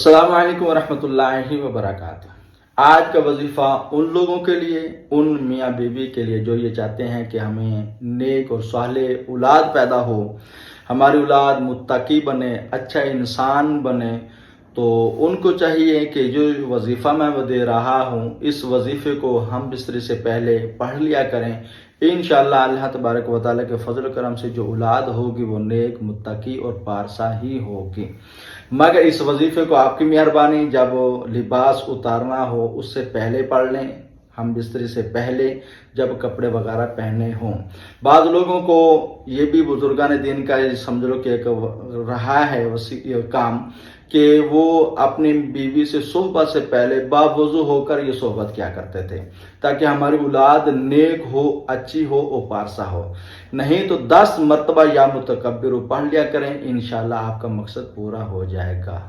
अस्सलाम वालेकुम रहमतुल्लाहि व बरकातुहू। आज का वजीफ़ा उन लोगों के लिए, उन मियाँ बीवी के लिए जो ये चाहते हैं कि हमें नेक और सालेह औलाद पैदा हो, हमारी औलाद मुत्तकी बने, अच्छा इंसान बने। तो उनको चाहिए कि जो वजीफ़ा मैं वो दे रहा हूँ, इस वजीफ़े को हम बिस्तरे से पहले पढ़ लिया करें। इंशाअल्लाह अल्लाह तबारक व तआला के फजल करम से जो औलाद होगी वो नेक, मुत्तकी और पारसा ही होगी। मगर इस वजीफ़े को आपकी मेहरबानी, जब लिबास उतारना हो उससे पहले पढ़ लें, हम बिस्तरे से पहले जब कपड़े वगैरह पहने हों। बाद लोगों को ये भी बुजुर्गान दीन का समझ लो कि एक रहा है वसी काम कि वो अपनी बीवी से सोहबत से पहले बावजू होकर ये सोहबत क्या करते थे, ताकि हमारी औलाद नेक हो, अच्छी हो और पारसा हो। नहीं तो 10 मरतबा या मुतकब्बिर पढ़ लिया करें, इंशाअल्लाह आपका मकसद पूरा हो जाएगा।